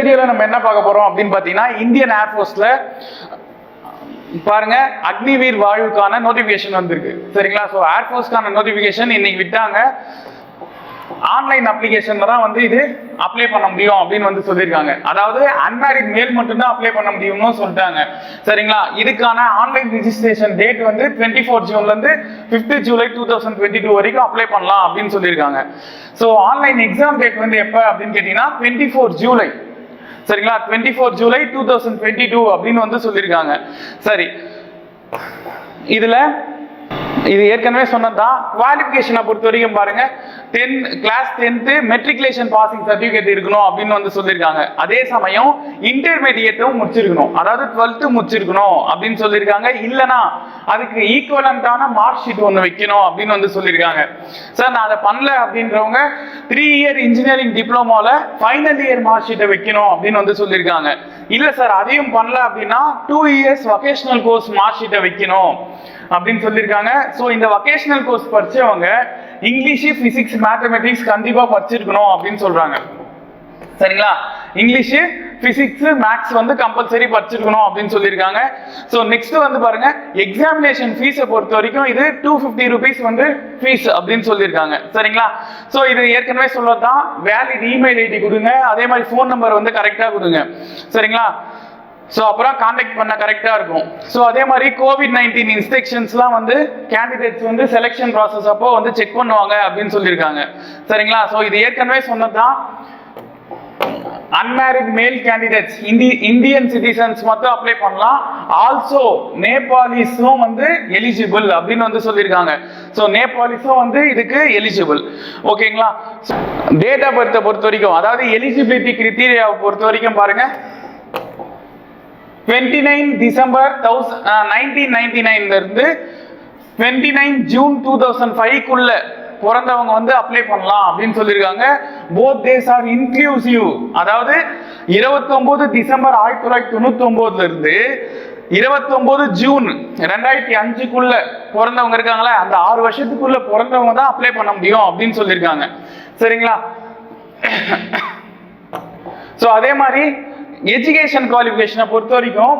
வீடியோல நம்ம என்ன பார்க்க போறோம் அப்படின்னு பாத்தீங்கன்னா, இந்தியன் ஏர்ஃபோர்ஸ்ல பாருங்க அக்னிவீர் வாழ்வுக்கான நோட்டிபிகேஷன் வந்திருக்கு. சரிங்களா? ஸோ ஏர்ஃபோர்ஸ்க்கான நோட்டிபிகேஷன் இன்னைக்கு விட்டாங்க. ஆன்லைன் அப்ளிகேஷன்ல தான் வந்து இது அப்ளை பண்ண முடியும் அப்படின்னு வந்து சொல்லியிருக்காங்க. அதாவது அன்மேரிட் மேல் மட்டும்தான் அப்ளை பண்ண முடியும்னு சொல்லிட்டாங்க. சரிங்களா? இதுக்கான ஆன்லைன் ரிஜிஸ்ட்ரேஷன் டேட் வந்து 24 ஜூன்ல இருந்து 5 ஜூலை 2022 வரைக்கும் அப்ளை பண்ணலாம் அப்படின்னு சொல்லியிருக்காங்க. ஸோ ஆன்லைன் எக்ஸாம் டேட் வந்து எப்போ அப்படின்னு கேட்டீங்கன்னா 24 ஜூலை. சரிங்களா? 24 ஜூலை 2022 அப்படின்னு வந்து சொல்லியிருக்காங்க. சரி, இதுல இது ஏற்கனவே சொன்னதுதான். குவாலிஃபிகேஷனை பொறுத்த வரைக்கும் பாருங்க, class 10th matriculation passing certificate இருக்கணும் அப்படின்னு வந்து சொல்லியிருக்காங்க. அதே சமயம் இன்டர்மீடியேட்டும் முடிச்சிருக்கணும், அதாவது 12th முடிச்சிருக்கணும் அப்படின்னு சொல்லியிருக்காங்க. இல்லைன்னா அதுக்கு ஈக்குவலண்டான மார்க் ஷீட் ஒன்று வைக்கணும் அப்படின்னு வந்து சொல்லியிருக்காங்க. சார் நான் அதை பண்ணல அப்படின்றவங்க 3 இயர் இன்ஜினியரிங் டிப்ளமோல ஃபைனல் இயர் மார்க் ஷீட்டை வைக்கணும் அப்படின்னு வந்து சொல்லியிருக்காங்க. இல்லை சார் அதையும் பண்ணல அப்படின்னா 2 இயர்ஸ் வொகேஷனல் கோர்ஸ் மார்க் ஷீட்டை வைக்கணும் அப்படின்னு சொல்லியிருக்காங்க. ஸோ இந்த வொகேஷனல் கோர்ஸ் படிச்சவங்க இங்கிலீஷ், பிசிக்ஸ், மேத்தமெட்டிக்ஸ் கண்டிப்பா படிச்சிருக்கணும் அப்படின்னு சொல்றாங்க. சரிங்களா? இங்கிலீஷ், பிசிக்ஸ், மேத்ஸ் வந்து கம்பல்சரி படிச்சிருக்கணும் அப்படின்னு சொல்லியிருக்காங்க. ஸோ நெக்ஸ்ட் வந்து பாருங்க, எக்ஸாமினேஷன் ஃபீஸை பொறுத்த வரைக்கும் இது 250 rupees வந்து ஃபீஸ் அப்படின்னு சொல்லியிருக்காங்க. சரிங்களா? ஸோ இது ஏற்கனவே சொல்லதான், வேலிட் இமெயில் ஐடி கொடுங்க, அதே மாதிரி ஃபோன் நம்பர் வந்து கரெக்டாக கொடுங்க. சரிங்களா? ஸோ அப்புறம் கான்டாக்ட் பண்ண கரெக்டாக இருக்கும். ஸோ அதே மாதிரி COVID-19 இன்ஸ்ட்ரக்ஷன்ஸ்லாம் வந்து கேண்டிடேட்ஸ் வந்து செலெக்ஷன் ப்ராசஸ் அப்போ வந்து செக் பண்ணுவாங்க அப்படின்னு சொல்லியிருக்காங்க. சரிங்களா? ஸோ இது ஏற்கனவே சொன்னதுதான். அன்மேரிட் மேல் கேண்டிடேட்ஸ் இந்தியன் சிட்டிசன்ஸ் மட்டும் அப்ளை பண்ணலாம். ஆல்சோ நேபாளிஸும் வந்து எலிஜிபிள் அப்படின்னு வந்து சொல்லியிருக்காங்க. ஸோ நேபாளிஸும் வந்து இதுக்கு எலிஜிபிள். ஓகேங்களா? டேட் ஆஃப் பர்த்தை பொறுத்த வரைக்கும், அதாவது எலிஜிபிலிட்டி கிரைட்டீரியாவை பொறுத்த வரைக்கும் பாருங்க, 29 டிசம்பர் 1999 இருந்து 29 ஜூன் 2005 பிறந்தவங்க வந்து அப்ளை பண்ணலாம் அப்படின்னு சொல்லியிருக்காங்க. Both days are inclusive. அதாவது 29 டிசம்பர் 1999 இருந்து 29 ஜூன் 2005 பிறந்தவங்க இருக்காங்களா, அந்த 6 வருஷத்துக்குள்ள பிறந்தவங்க தான் அப்ளை பண்ண முடியும் அப்படின்னு சொல்லியிருக்காங்க. சரிங்களா? ஸோ அதே மாதிரி எஜுகேஷன் குவாலிஃபிகேஷனை பொறுத்த வரைக்கும்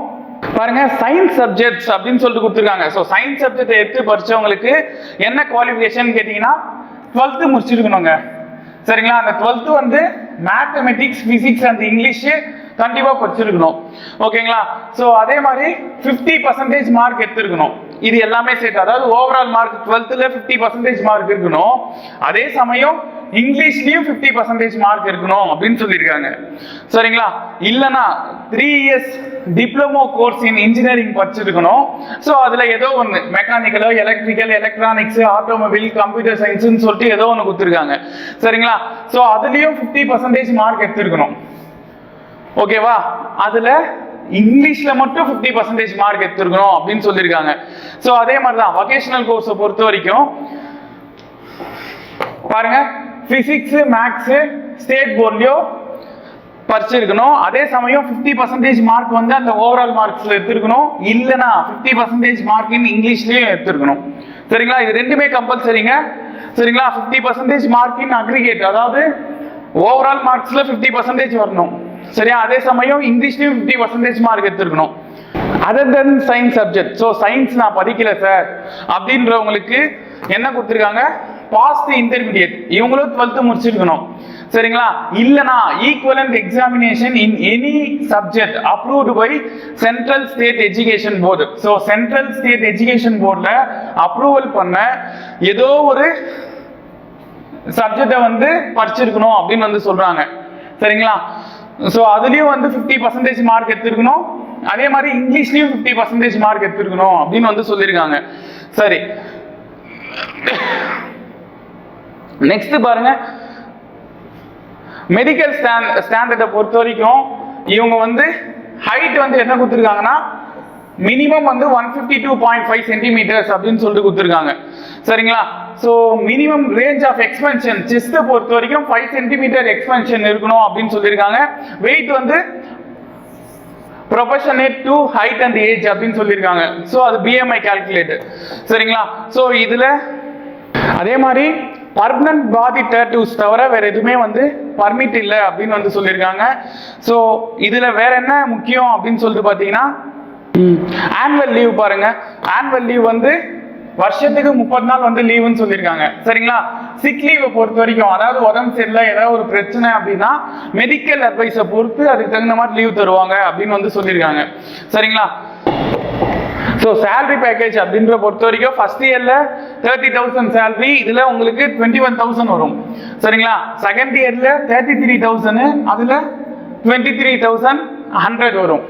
பாருங்க, சயின்ஸ் சப்ஜெக்ட்ஸ் அப்படின்னு சொல்லிட்டு கொடுத்துருக்காங்க. ஸோ சயின்ஸ் சப்ஜெக்ட் எடுத்து படிச்சவங்களுக்கு என்ன குவாலிஃபிகேஷன் கேட்டீங்கன்னா 12th முடிச்சிருக்கணுங்க. சரிங்களா? அந்த 12th வந்து மேத்தமெட்டிக்ஸ், பிசிக்ஸ் அண்ட் இங்கிலீஷ் கண்டிப்பா படிச்சிருக்கணும். ஓகேங்களா? ஸோ அதே மாதிரி 50% மார்க் எடுத்திருக்கணும். இது எல்லாமே சேர்த்து, அதாவது ஓவரால் மார்க் 12th 50% மார்க் இருக்கணும். அதே சமயம் இங்கிலீஷ்லயும் 50% மார்க் இருக்கணும் அப்படின்னு சொல்லியிருக்காங்க. சரிங்களா? இல்லைன்னா 3 இயர்ஸ் டிப்ளமோ கோர்ஸ் இன் இன்ஜினியரிங் படிச்சிருக்கணும். ஸோ அதுல ஏதோ ஒன்று மெக்கானிக்கலோ, எலக்ட்ரிக்கல், எலக்ட்ரானிக்ஸ், ஆட்டோமொபைல், கம்ப்யூட்டர் சயின்ஸ்னு சொல்லிட்டு ஏதோ ஒன்று கொடுத்துருக்காங்க. சரிங்களா? ஸோ அதுலயும் 50% மார்க் எடுத்திருக்கணும். ஓகேவா? அதுல இங்கிலீஷ்ல மட்டும் 50% மார்க் எடுத்திருக்கணும் அப்படின்னு சொல்லியிருக்காங்க. ஸோ அதே மாதிரிதான் வொகேஷனல் கோர்ஸை பொறுத்த வரைக்கும் பாருங்க, பிசிக்ஸ், மேத்ஸ் ஸ்டேட் போர்ட்லயோ படிச்சிருக்கணும். அதே சமயம் 50% மார்க் வந்து அந்த ஓவரால் மார்க்ஸ்ல எடுத்திருக்கணும். இல்லைன்னா 50% மார்க் இன் இங்கிலீஷ்லயும் எடுத்திருக்கணும். சரிங்களா? இது ரெண்டுமே கம்பல்சரிங்க. சரிங்களா? 50% மார்க் இன் அக்ரிகேட், அதாவது ஓவரால் மார்க்ஸ்ல 50% வரணும். சரியா? அதே சமயம் இங்கிலீஷ்லயும் 50% மார்க் எடுத்திருக்கணும். அதர் தென் சயின்ஸ் சப்ஜெக்ட். ஸோ சயின்ஸ் நான் படிக்கல சார் அப்படின்றவங்களுக்கு என்ன கொடுத்துருக்காங்க, பாஸ்ட் இன்டர்மீடியேட், இவங்களும் 12th முடிச்சிருக்கணும். சரிங்களா? இல்லனா equivalent examination in any subject approved by central state education board. So central state education போர்டில் அப்ரூவல் பண்ண ஏதோ ஒரு சப்ஜெக்டை வந்து படிச்சிருக்கணும் அப்படின்னு வந்து சொல்றாங்க. சரிங்களா? ஸோ அதுலயும் வந்து 50% மார்க் எடுத்திருக்கணும். அதே மாதிரி இங்கிலீஷ்லயும் 50% மார்க் எடுத்திருக்கணும் அப்படின்னு வந்து சொல்லியிருக்காங்க. சரி, நெக்ஸ்ட் பாருங்க, மெடிக்கல் ஸ்டாண்டர்டை பொறுத்த வரைக்கும் இவங்க வந்து ஹைட் வந்து என்ன கொடுத்துருக்காங்கன்னா மினிமம் வந்து 152.5 சென்டிமீட்டர்ஸ் அப்படின்னு சொல்லிட்டு கொடுத்துருக்காங்க. சரிங்களா? ஸோ மினிமம் ரேஞ்ச் ஆஃப் எக்ஸ்பென்ஷன் செஸ்ட்டை பொறுத்த வரைக்கும் 5 சென்டிமீட்டர் எக்ஸ்பென்ஷன் இருக்கணும் அப்படின்னு சொல்லியிருக்காங்க. வெயிட் வந்து proportionate to height and age அப்படின்னு சொல்லியிருக்காங்க. ஸோ அது BMI கால்குலேட்டர். சரிங்களா? ஸோ இதில் அதே மாதிரி பர்மனன்ட் பாடி டேட்டூஸ் தவிர வேற எதுவுமே வந்து பர்மிட் இல்லை அப்படின்னு வந்து சொல்லியிருக்காங்க. ஸோ இதுல வேற என்ன முக்கியம் அப்படின்னு சொல்லிட்டு பார்த்தீங்கன்னா ஆனுவல் லீவ் பாருங்க. ஆனுவல் லீவ் வந்து வருஷத்துக்கு 30 நாள் வந்து லீவுன்னு சொல்லியிருக்காங்க. சரிங்களா? சிக் லீவை பொறுத்த வரைக்கும், அதாவது உடம்பு சரியில்லை ஏதாவது ஒரு பிரச்சனை அப்படின்னா மெடிக்கல் அட்வைஸை பொறுத்து அதுக்கு தகுந்த மாதிரி லீவ் தருவாங்க அப்படின்னு வந்து சொல்லியிருக்காங்க. சரிங்களா? ஸோ சேலரி பேக்கேஜ் அப்படின்ற பொறுத்த வரைக்கும் ஃபர்ஸ்ட் இயர்ல 30,000 சேலரி, இதுல உங்களுக்கு 21,000 வரும். சரிங்களா? செகண்ட் இயர்ல 33,000, அதுல 23,100 வரும்.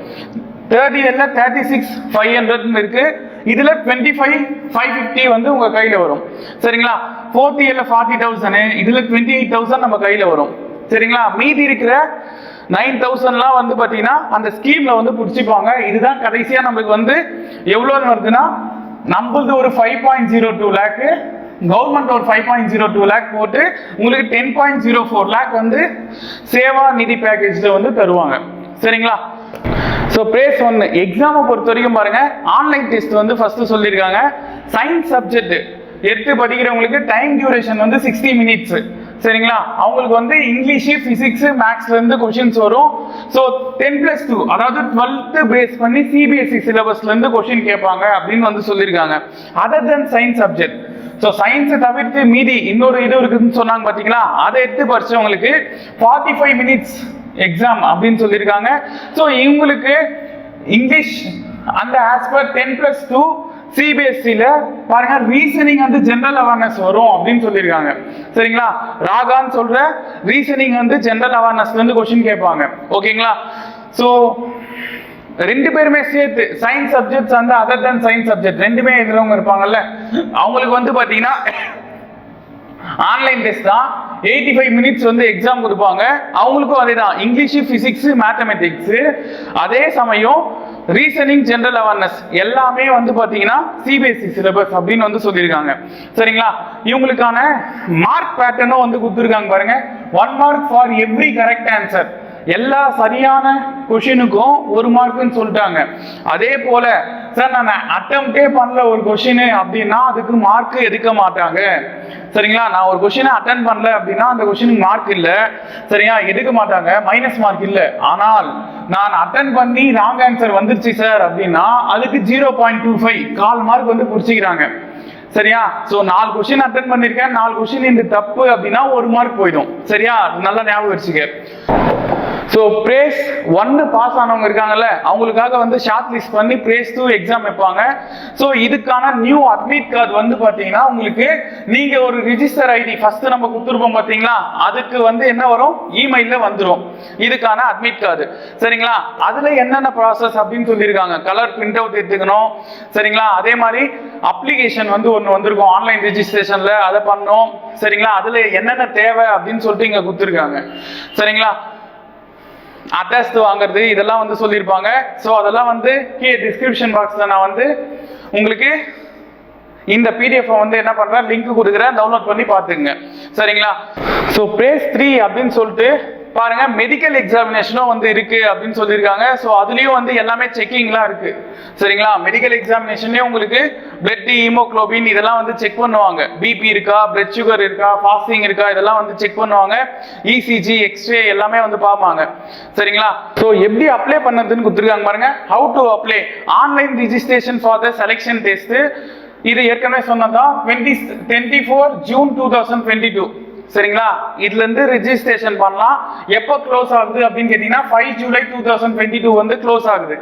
தேர்ட் இயர்ல 36,500 இருக்கு, இதுல 25,550 வந்து உங்க கையில வரும். சரிங்களா? ஃபோர்த் இயர்ல 40,000, இதுல 28,000 நம்ம கையில வரும். சரிங்களா? மீதி இருக்கிற 9,000லாம் வந்து பாத்தீங்கன்னா அந்த ஸ்கீம்ல வந்து புடிச்சுப்பாங்க. இதுதான் கடைசியா நம்மளுக்கு வந்து எவ்வளவு வருதுன்னா, நம்மளது ஒரு 5.02 லேக், கவர்மெண்ட் ஒரு 5.02 லேக் போட்டு உங்களுக்கு 10.04 லேக் வந்து சேவா நிதி பேக்கேஜ்ல வந்து தருவாங்க. சரிங்களா? ஸோ பேஸ் 1 எக்ஸாமை பொறுத்த வரைக்கும் பாருங்க, ஆன்லைன் டெஸ்ட் வந்து ஃபர்ஸ்ட் சொல்லியிருக்காங்க. சயின்ஸ் சப்ஜெக்ட் எடுத்து படிக்கிறவங்களுக்கு டைம் டியூரேஷன் வந்து 60 மினிட்ஸ். சரிங்களா? அவங்களுக்கு வந்து இங்கிலீஷ், பிசிக்ஸ், மேக்ஸ்ல இருந்து கொஸ்டின்ஸ் வரும். ஸோ 10+2 அதாவது 12th பேஸ் பண்ணி சிபிஎஸ்இ சிலபஸ்ல இருந்து கொஸ்டின் கேட்பாங்க அப்படின்னு வந்து சொல்லியிருக்காங்க. அதர் தென் சயின்ஸ் சப்ஜெக்ட், ஸோ சயின்ஸை தவிர்த்து மீதி இன்னொரு இது இருக்குதுன்னு சொன்னாங்க பார்த்தீங்களா, அதை எடுத்து படிச்சவங்களுக்கு 45 மினிட்ஸ் எக்ஸாம் அப்படின்னு சொல்லியிருக்காங்க. ஸோ இவங்களுக்கு இங்கிலீஷ் அந்த ஆஸ் பர் 10+2 சிபிஎஸ்சில பாருங்க ரீசனிங் வந்து ஜெனரல் அவேர்னஸ் வரும் அப்படின்னு சொல்லியிருக்காங்க. சரிங்களா? ராகான்னு சொல்ற ரீசனிங் வந்து ஜெனரல் அவேர்னஸ்ல இருந்து கொஸ்டின் கேட்பாங்க. ஓகேங்களா? ஸோ ரெண்டு பேருமே சேர்த்து சயின்ஸ் சப்ஜெக்ட்ஸ் அந்த அதர் தென் சயின்ஸ் சப்ஜெக்ட் ரெண்டுமே எழுதுறவங்க இருப்பாங்கல்ல, அவங்களுக்கு வந்து பாத்தீங்கன்னா ஆன்லைன் டெஸ்ட் தான். 85 மினிட்ஸ் வந்து எக்ஸாம் கொடுப்பாங்க. அவங்களுக்கும் அதே தான், இங்கிலீஷ், பிசிக்ஸ், மேத்தமெட்டிக்ஸ். அதே சமயம் ரீசனிங், ஜெனரல் அவேர்னஸ் எல்லாமே வந்து பாத்தீங்கன்னா சிபிஎஸ்இ சிலபஸ் அப்படின்னு வந்து சொல்லியிருக்காங்க. சரிங்களா? இவங்களுக்கான மார்க் பேட்டர்னும் வந்து கொடுத்துருக்காங்க பாருங்க. 1 mark for every correct answer, எல்லா சரியான கொஸ்டினுக்கும் 1 மார்க்னு சொல்லிட்டாங்க. அதே போல சார் நான் அட்டெம்ப்டே பண்ணல ஒரு கொஸ்டின் அப்படின்னா அதுக்கு மார்க் எடுக்க மாட்டாங்க. சரிங்களா? நான் ஒரு கொஸ்டினை அட்டன் பண்ணல அப்படின்னா அந்த கொஸ்டினுக்கு மார்க் இல்ல, சரியா, எடுக்க மாட்டாங்க, மைனஸ் மார்க் இல்ல. ஆனால் நான் அட்டன் பண்ணி ராங் ஆன்சர் வந்துருச்சு சார் அப்படின்னா அதுக்கு 0.25 கால் மார்க் வந்து குறிச்சிக்கிறாங்க. சரியா? சோ 4 கொஸ்டின் அட்டெண்ட் பண்ணிருக்கேன், 4 கொஸ்டின் இந்த தப்பு அப்படின்னா 1 மார்க் போயிடும். சரியா? நல்லா ஞாபகம் வச்சுக்க. சோ பிரேஸ் 1 பாஸ் ஆனவங்க இருக்காங்கல்ல, அவங்களுக்காக வந்து ஷார்ட் லிஸ்ட் பண்ணி பிரேஸ் 2 எக்ஸாம் வைப்பாங்க. சோ இதுக்கான நியூ அட்மிட் கார்டு வந்து பாத்தீங்கன்னா உங்களுக்கு நீங்க ஒரு ரிஜிஸ்டர் ஐடி ஃபர்ஸ்ட் நம்ம கொடுத்துருப்போம் பாத்தீங்களா, அதுக்கு வந்து என்ன வரும், இமெயில்ல வந்துரும் இதுக்கான அட்மிட் கார்டு. சரிங்களா? அதுல என்னென்ன ப்ராசஸ் அப்படின்னு சொல்லியிருக்காங்க. கலர் பிரிண்ட் அவுட் எடுத்துக்கணும். சரிங்களா? அதே மாதிரி அப்ளிகேஷன் வந்து ஒன்னு வந்திருக்கும் ஆன்லைன் ரெஜிஸ்ட்ரேஷன்ல, அதை பண்ணோம். சரிங்களா? அதுல என்னென்ன தேவை அப்படின்னு சொல்லிட்டு இங்க கொடுத்துருக்காங்க. சரிங்களா? அட்டஸ்ட் வாங்குறது இதெல்லாம் வந்து சொல்லியிருப்பாங்க. ஸோ அதெல்லாம் வந்து கீழே டிஸ்கிரிப்ஷன் பாக்ஸ்ல நான் வந்து உங்களுக்கு இந்த பிடிஎஃப் வந்து என்ன பண்றேன், லிங்க் கொடுக்குறேன், டவுன்லோட் பண்ணி பார்த்துங்க. சரிங்களா? ஸோ பேஸ் 3 அப்படின்னு சொல்லிட்டு பாருங்க மெடிக்கல் எக்ஸாமினேஷனும் வந்து இருக்கு அப்படின்னு சொல்லியிருக்காங்க. ஸோ அதுலயும் வந்து எல்லாமே செக்கிங்லாம் இருக்கு. சரிங்களா? மெடிக்கல் எக்ஸாமினேஷன்லயே உங்களுக்கு பிளட், ஹீமோகுளோபின் இதெல்லாம் வந்து செக் பண்ணுவாங்க. பிபி இருக்கா, பிளட் சுகர் இருக்கா, ஃபாஸ்டிங் இருக்கா, இதெல்லாம் வந்து செக் பண்ணுவாங்க. இசிஜி, எக்ஸ்ரே எல்லாமே வந்து பார்ப்பாங்க. சரிங்களா? ஸோ எப்படி அப்ளை பண்ணதுன்னு கொடுத்துருக்காங்க பாருங்க. How to apply online registration for the selection test. இது ஏற்கனவே சொன்னதான் 24 ஜூன் 2022. சரிங்களா? இதுல இருந்து ரெஜிஸ்ட்ரேஷன் பண்ணலாம். எப்போ க்ளோஸ் ஆகுது அப்படின்னு கேட்டீங்கன்னா 5 ஜூலை 2022 வந்து க்ளோஸ் ஆகுது.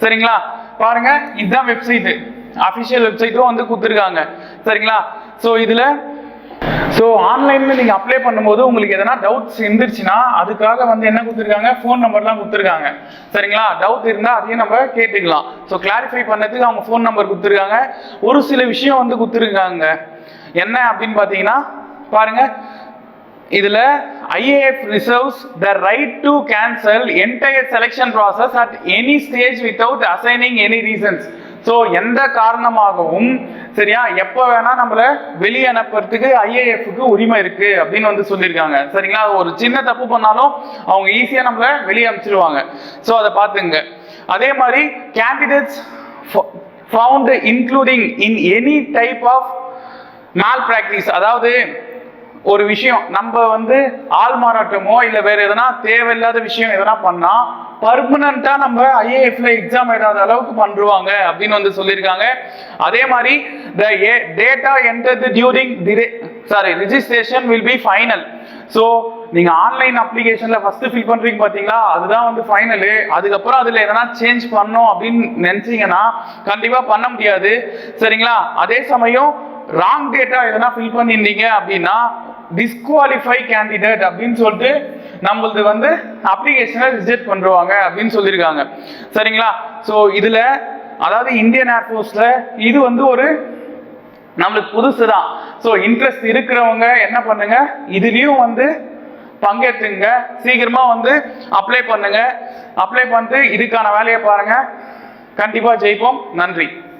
சரிங்களா? பாருங்க இதுதான் வெப்சைட், அபிஷியல் வெப்சைட்டும் வந்து கொடுத்துருக்காங்க. சரிங்களா? ஸோ இதுல ஆன்லைன்ல நீங்க அப்ளை பண்ணும்போது உங்களுக்கு எதனா டவுட்ஸ் இருந்துச்சுன்னா அதுக்காக வந்து என்ன கொடுத்துருக்காங்க, ஃபோன் நம்பர்லாம் கொடுத்துருக்காங்க. சரிங்களா? டவுட் இருந்தா அதையும் நம்ம கேட்டுக்கலாம். ஸோ கிளாரிஃபை பண்ணதுக்கு அவங்க ஃபோன் நம்பர் கொடுத்துருக்காங்க. ஒரு சில விஷயம் வந்து கொடுத்துருக்காங்க. என்ன அப்படின்னு பாத்தீங்கன்னா பாருங்க, இதுல IAF reserves the right to cancel entire selection process at any stage without assigning any reasons. So எந்த காரணமாகவும் சரியா எப்ப வேணா நம்மள வெளியே அனுப்புறதுக்கு IAF-க்கு உரிமை இருக்கு அப்படின்னு வந்து சொல்லியிருக்காங்க. சரிங்களா? ஒரு சின்ன தப்பு பண்ணாலும் அவங்க ஈஸியா நம்மள வெளியே அனுப்பிச்சிருவாங்க. சோ அதை பாத்துங்க. அதே மாதிரி candidates found including in any type of malpractice, அதாவது ஒரு விஷயம் நம்ம வந்து ஆள் மாறாட்டமோ இல்ல வேற எதனா தேவையில்லாத விஷயம் எதனா பண்ணா பர்மனண்டா நம்ம ஐஏஎஃப்ல எக்ஸாம் எழுதாத அளவுக்கு பண்ணுவாங்க அப்படின்னு வந்து சொல்லியிருக்காங்க. அதே மாதிரி the data entered during registration will be final. So நீங்க ஆன்லைன் அப்ளிகேஷன்ல ஃபர்ஸ்ட் ஃபில் பண்றீங்க பாத்தீங்களா, அதுதான் வந்து ஃபைனல். அதுக்கப்புறம் அதுல எதனா சேஞ்ச் பண்ணோம் அப்படின்னு நினைச்சீங்கன்னா கண்டிப்பா பண்ண முடியாது. சரிங்களா? அதே சமயம் ராங் டேட்டா எதனா ஃபில் பண்ணிருந்தீங்க அப்படின்னா டிஸ்குவாலிஃபை கேண்டிடேட் அப்படின்னு சொல்லிட்டு நம்மளது வந்து அப்ளிகேஷனை ரிஜெக்ட் பண்ணுவாங்க அப்படின்னு சொல்லியிருக்காங்க. சரிங்களா? ஸோ இதுல அதாவது இந்தியன் ஏர்ஃபோர்ஸ்ல இது வந்து ஒரு நம்மளுக்கு புதுசு தான். ஸோ இன்ட்ரெஸ்ட் இருக்கிறவங்க என்ன பண்ணுங்க, இதுலயும் வந்து பங்கேற்றுங்க, சீக்கிரமா வந்து அப்ளை பண்ணுங்க. அப்ளை பண்ணிட்டு இதுக்கான வேலையை பாருங்க, கண்டிப்பா ஜெயிப்போம். நன்றி.